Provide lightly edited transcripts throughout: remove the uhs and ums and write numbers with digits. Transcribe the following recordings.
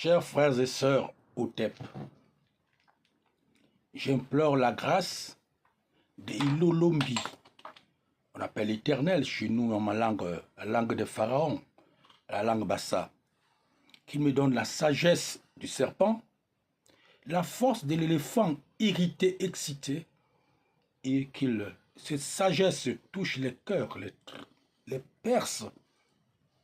Chers frères et sœurs OTEP, j'implore la grâce de Ilolombi. On appelle l'Éternel chez nous dans ma langue, la langue de Pharaon, la langue Bassa, qu'il me donne la sagesse du serpent, la force de l'éléphant irrité, excité, et cette sagesse touche les cœurs, les perce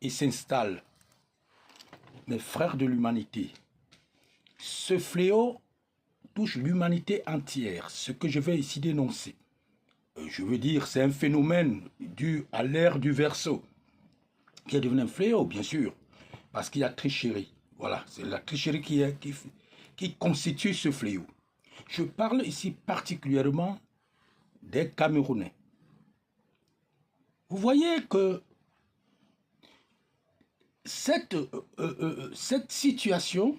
et s'installe. Mes frères de l'humanité, ce fléau touche l'humanité entière, ce que je vais ici dénoncer. Je veux dire, c'est un phénomène dû à l'ère du Verseau, qui est devenu un fléau, bien sûr, parce qu'il y a tricherie. Voilà, c'est la tricherie qui constitue ce fléau. Je parle ici particulièrement des Camerounais. Vous voyez que cette situation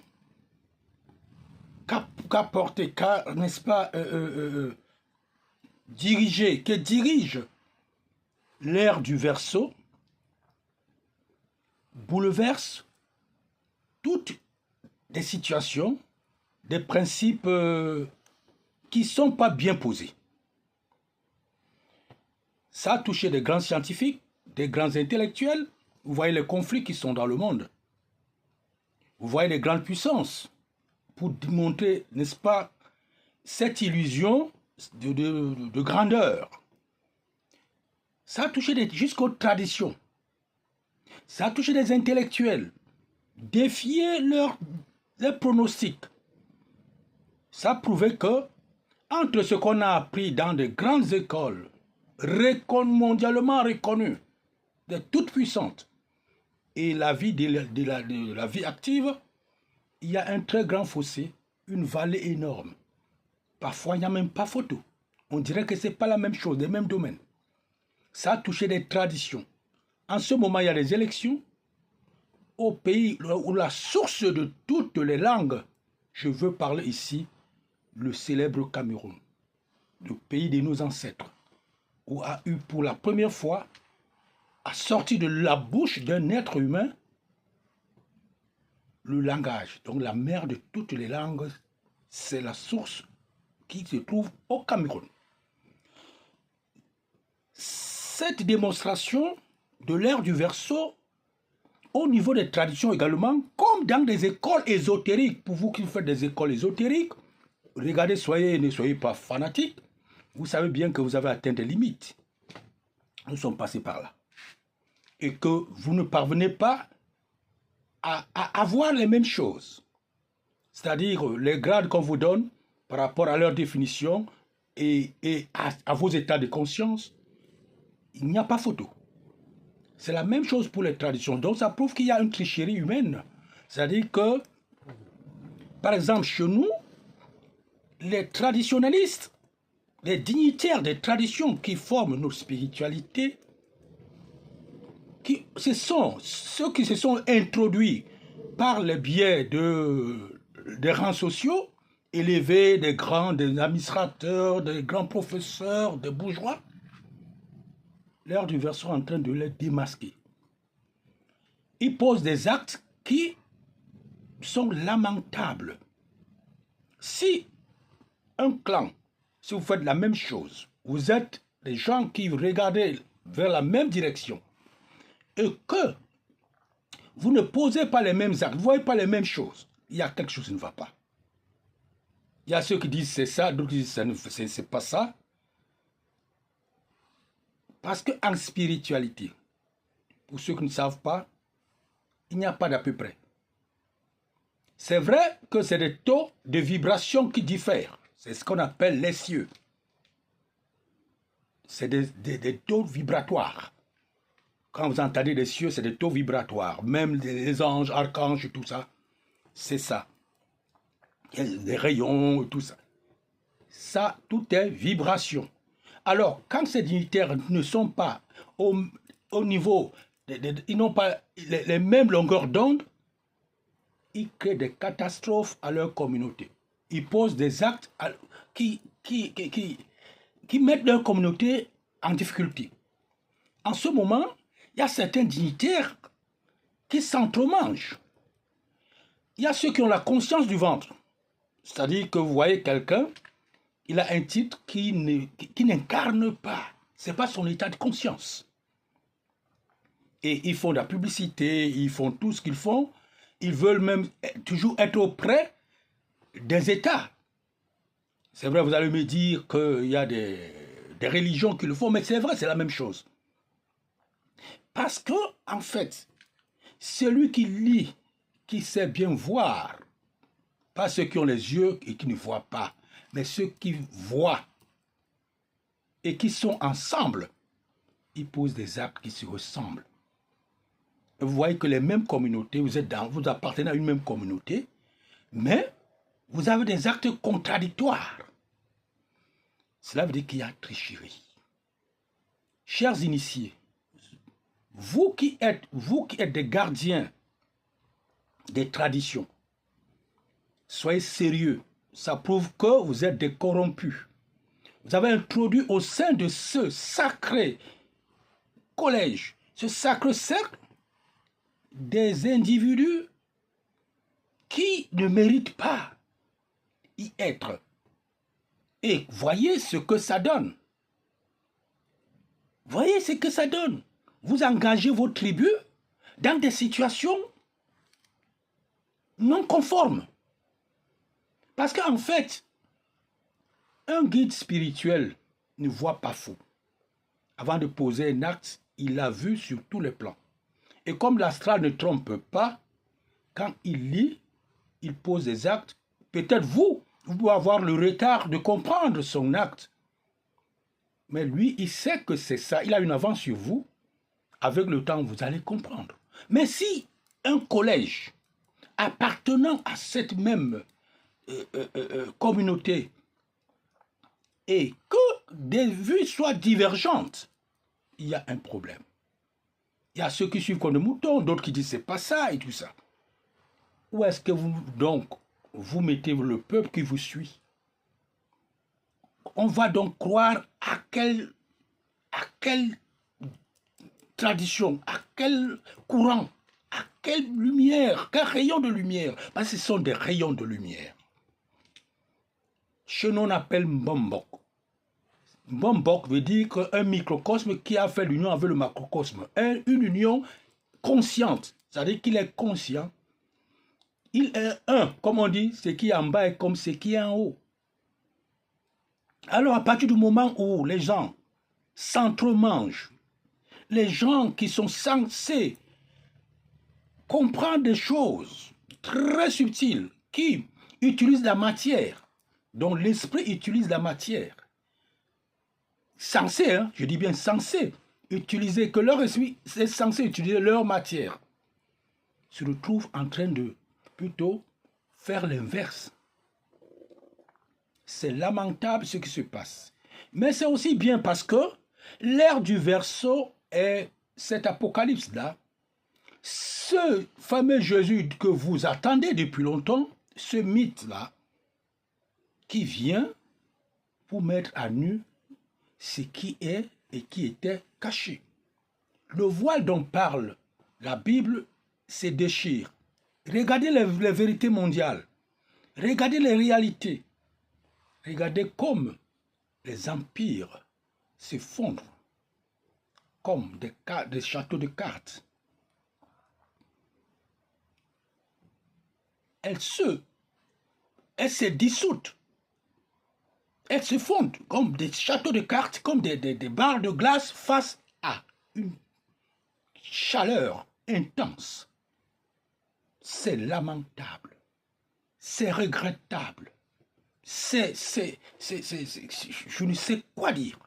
qu'a porté, n'est-ce pas, que dirige l'ère du Verseau, bouleverse toutes des situations, des principes qui ne sont pas bien posés. Ça a touché des grands scientifiques, des grands intellectuels. Vous voyez les conflits qui sont dans le monde. Vous voyez les grandes puissances pour démontrer, n'est-ce pas, cette illusion de grandeur. Ça a touché jusqu'aux traditions. Ça a touché des intellectuels. Défier leurs pronostics. Ça a prouvé que, entre ce qu'on a appris dans de grandes écoles, mondialement reconnues, de toutes puissantes, et la vie de la vie active, il y a un très grand fossé, une vallée énorme. Parfois, il n'y a même pas photo. On dirait que ce n'est pas la même chose, les mêmes domaines. Ça a touché des traditions. En ce moment, il y a des élections au pays où la source de toutes les langues, je veux parler ici, le célèbre Cameroun, le pays de nos ancêtres, où a eu pour la première fois, a sorti de la bouche d'un être humain, le langage. Donc la mère de toutes les langues, c'est la source qui se trouve au Cameroun. Cette démonstration de l'ère du Verseau, au niveau des traditions également, comme dans des écoles ésotériques, pour vous qui faites des écoles ésotériques, regardez, ne soyez pas fanatiques, vous savez bien que vous avez atteint des limites. Nous sommes passés par là. Et que vous ne parvenez pas à avoir les mêmes choses. C'est-à-dire les grades qu'on vous donne par rapport à leur définition et à vos états de conscience, il n'y a pas photo. C'est la même chose pour les traditions. Donc ça prouve qu'il y a une tricherie humaine. C'est-à-dire que, par exemple, chez nous, les traditionalistes, les dignitaires des traditions qui forment nos spiritualités, ce sont ceux qui se sont introduits par le biais des rangs sociaux, élevés, des administrateurs, des grands professeurs, des bourgeois. L'ère du Verseau est en train de les démasquer. Ils posent des actes qui sont lamentables. Si un clan, si vous faites la même chose, vous êtes des gens qui regardent vers la même direction, et que vous ne posez pas les mêmes actes, vous ne voyez pas les mêmes choses, il y a quelque chose qui ne va pas. Il y a ceux qui disent c'est ça, d'autres qui disent c'est pas ça. Parce qu'en spiritualité, pour ceux qui ne savent pas, il n'y a pas d'à peu près. C'est vrai que c'est des taux de vibration qui diffèrent. C'est ce qu'on appelle les cieux. C'est des taux vibratoires. Quand vous entendez les cieux, c'est des taux vibratoires. Même les anges, archanges, tout ça, c'est ça. Les rayons, tout ça. Ça, tout est vibration. Alors, quand ces dignitaires ne sont pas au niveau, ils n'ont pas les mêmes longueurs d'onde, ils créent des catastrophes à leur communauté. Ils posent des actes qui mettent leur communauté en difficulté. En ce moment, il y a certains dignitaires qui s'entremangent. Il y a ceux qui ont la conscience du ventre. C'est-à-dire que vous voyez quelqu'un, il a un titre qui n'incarne pas. Ce n'est pas son état de conscience. Et ils font de la publicité, ils font tout ce qu'ils font. Ils veulent même toujours être auprès des États. C'est vrai, vous allez me dire qu'il y a des religions qui le font, mais c'est vrai, c'est la même chose. Parce que, en fait, celui qui lit, qui sait bien voir, pas ceux qui ont les yeux et qui ne voient pas, mais ceux qui voient et qui sont ensemble, ils posent des actes qui se ressemblent. Vous voyez que les mêmes communautés, vous appartenez à une même communauté, mais vous avez des actes contradictoires. Cela veut dire qu'il y a tricherie. Chers initiés, vous qui êtes des gardiens des traditions, soyez sérieux. Ça prouve que vous êtes des corrompus. Vous avez introduit au sein de ce sacré collège, ce sacré cercle, des individus qui ne méritent pas y être. Et voyez ce que ça donne. Voyez ce que ça donne. Vous engagez vos tribus dans des situations non conformes. Parce qu'en fait, un guide spirituel ne voit pas faux. Avant de poser un acte, il l'a vu sur tous les plans. Et comme l'astral ne trompe pas, quand il lit, il pose des actes. Peut-être vous pouvez avoir le retard de comprendre son acte. Mais lui, il sait que c'est ça. Il a une avance sur vous. Avec le temps, vous allez comprendre. Mais si un collège appartenant à cette même communauté et que des vues soient divergentes, il y a un problème. Il y a ceux qui suivent comme des moutons, d'autres qui disent c'est pas ça et tout ça. Où est-ce que vous mettez le peuple qui vous suit? On va donc croire à quelle tradition, à quel courant, à quelle lumière, quel rayon de lumière? Parce que ce sont des rayons de lumière. Chez nous, on appelle Mbombok. Mbombok veut dire qu'un microcosme qui a fait l'union avec le macrocosme. Une union consciente, c'est-à-dire qu'il est conscient. Il est un, comme on dit, ce qui est en bas est comme ce qui est en haut. Alors, à partir du moment où les gens s'entremangent, les gens qui sont censés comprendre des choses très subtiles, qui utilisent la matière, dont l'esprit utilise la matière, censé, hein, je dis bien censé, utiliser, que leur esprit est censé utiliser leur matière, se retrouve en train de plutôt faire l'inverse. C'est lamentable ce qui se passe. Mais c'est aussi bien parce que l'ère du Verseau est cet apocalypse-là. Ce fameux Jésus que vous attendez depuis longtemps, ce mythe-là, qui vient pour mettre à nu ce qui est et qui était caché. Le voile dont parle la Bible se déchire. Regardez les vérités mondiales. Regardez les réalités. Regardez comme les empires s'effondrent comme des châteaux de cartes. Elle s'est dissoute. Elle se fondent comme des châteaux de cartes, comme des barres de glace face à une chaleur intense. C'est lamentable. C'est regrettable. Je ne sais quoi dire.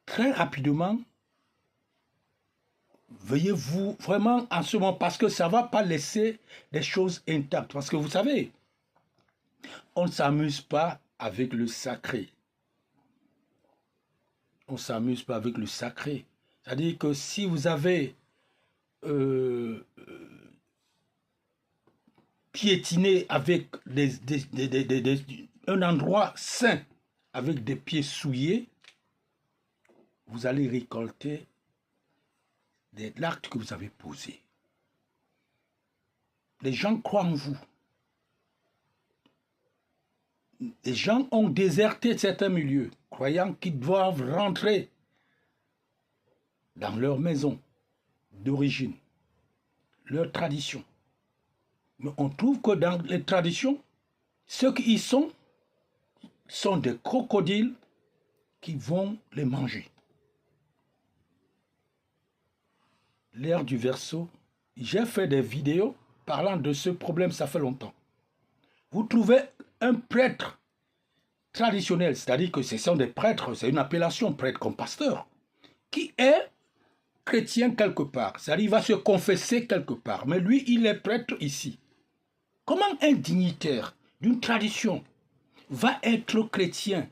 Très rapidement, veuillez-vous vraiment en ce moment, parce que ça ne va pas laisser des choses intactes. Parce que vous savez, on ne s'amuse pas avec le sacré. On ne s'amuse pas avec le sacré. C'est-à-dire que si vous avez piétiné avec un endroit saint, avec des pieds souillés, vous allez récolter l'acte que vous avez posé. Les gens croient en vous. Les gens ont déserté certains milieux, croyant qu'ils doivent rentrer dans leur maison d'origine, leur tradition. Mais on trouve que dans les traditions, ceux qui y sont des crocodiles qui vont les manger. L'ère du Verseau, j'ai fait des vidéos parlant de ce problème, ça fait longtemps. Vous trouvez un prêtre traditionnel, c'est-à-dire que ce sont des prêtres, c'est une appellation, prêtre comme pasteur, qui est chrétien quelque part, c'est-à-dire il va se confesser quelque part, mais lui, il est prêtre ici. Comment un dignitaire d'une tradition va être chrétien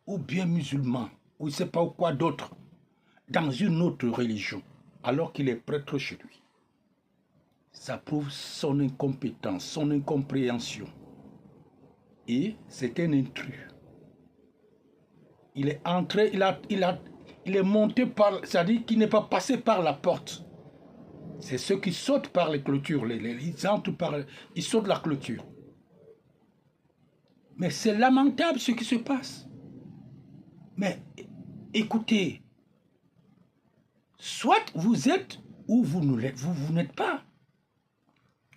ou bien musulman, ou je ne sais pas quoi d'autre, dans une autre religion, alors qu'il est prêtre chez lui? Ça prouve son incompétence, son incompréhension. Et c'est un intrus. Il est entré, il est monté par, c'est-à-dire qu'il n'est pas passé par la porte. C'est ceux qui sautent par les clôtures, ils sautent la clôture. Mais c'est lamentable ce qui se passe. Mais écoutez, soit vous êtes ou vous n'êtes pas.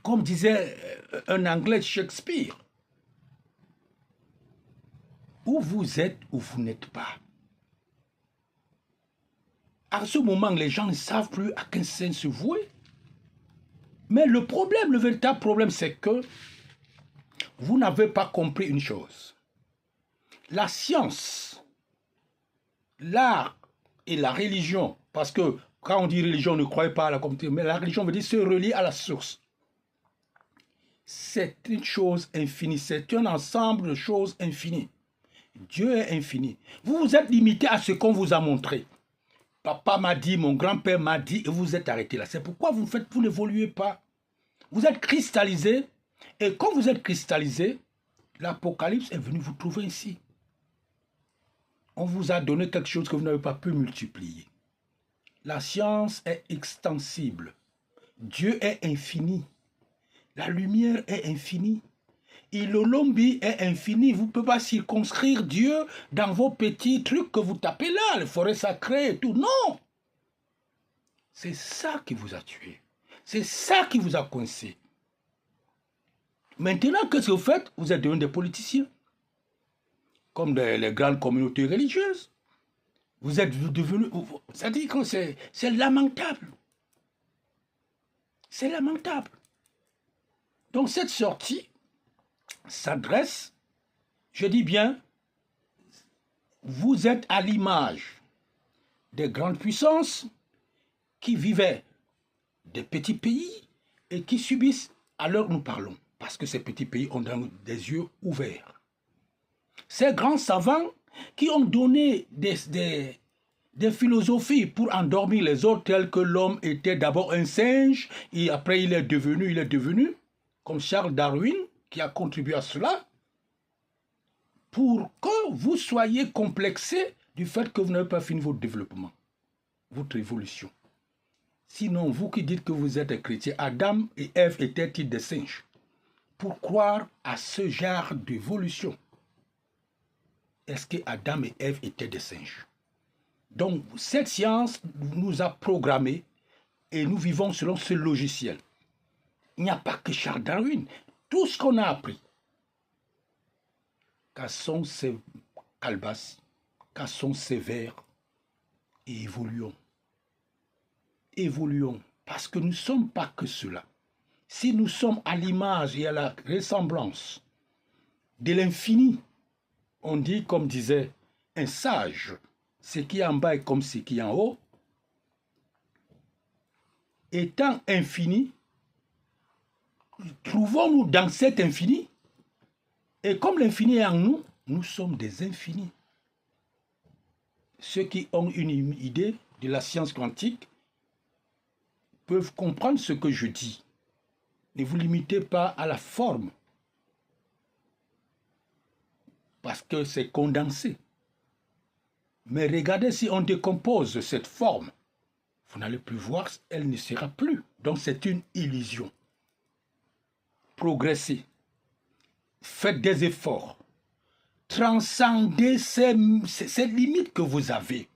Comme disait un Anglais, Shakespeare. Ou vous êtes ou vous n'êtes pas. À ce moment, les gens ne savent plus à quel sens se vouer. Mais le problème, le véritable problème, c'est que vous n'avez pas compris une chose. La science, l'art et la religion, parce que quand on dit religion, ne croyez pas à la communauté, mais la religion veut dire se relier à la source. C'est une chose infinie, c'est un ensemble de choses infinies. Dieu est infini. Vous vous êtes limité à ce qu'on vous a montré. Papa m'a dit, mon grand-père m'a dit, et vous êtes arrêté là. C'est pourquoi vous n'évoluez pas. Vous êtes cristallisé, et quand vous êtes cristallisé, l'Apocalypse est venu vous trouver ici. On vous a donné quelque chose que vous n'avez pas pu multiplier. La science est extensible. Dieu est infini. La lumière est infinie. Et l'Olombi est infini. Vous ne pouvez pas circonscrire Dieu dans vos petits trucs que vous tapez là, les forêts sacrées et tout. Non! C'est ça qui vous a tué. C'est ça qui vous a coincé. Maintenant, qu'est-ce que vous faites? Vous êtes devenus des politiciens. Comme les grandes communautés religieuses. Vous êtes devenus... Ça dit que c'est lamentable. C'est lamentable. Donc cette sortie s'adresse, je dis bien, vous êtes à l'image des grandes puissances qui vivaient des petits pays et qui subissent à l'heure où nous parlons, parce que ces petits pays ont des yeux ouverts. Ces grands savants qui ont donné des philosophies pour endormir les autres, telles que l'homme était d'abord un singe, et après il est devenu, comme Charles Darwin, qui a contribué à cela, pour que vous soyez complexé du fait que vous n'avez pas fini votre développement, votre évolution. Sinon, vous qui dites que vous êtes un chrétien, Adam et Ève étaient-ils des singes? Pour croire à ce genre d'évolution, est-ce que Adam et Ève étaient des singes? Donc, cette science nous a programmés et nous vivons selon ce logiciel. Il n'y a pas que Charles Darwin. Tout ce qu'on a appris, cassons ces calebasses, cassons ces verres et évoluons. Évoluons, parce que nous ne sommes pas que cela. Si nous sommes à l'image et à la ressemblance de l'infini, on dit, comme disait un sage, ce qui est en bas est comme ce qui est en haut. Étant infini, trouvons-nous dans cet infini. Et comme l'infini est en nous, nous sommes des infinis. Ceux qui ont une idée de la science quantique peuvent comprendre ce que je dis. Ne vous limitez pas à la forme, parce que c'est condensé. Mais regardez, si on décompose cette forme, vous n'allez plus voir, elle ne sera plus. Donc c'est une illusion. progresser. Faites des efforts. Transcendez ces limites que vous avez.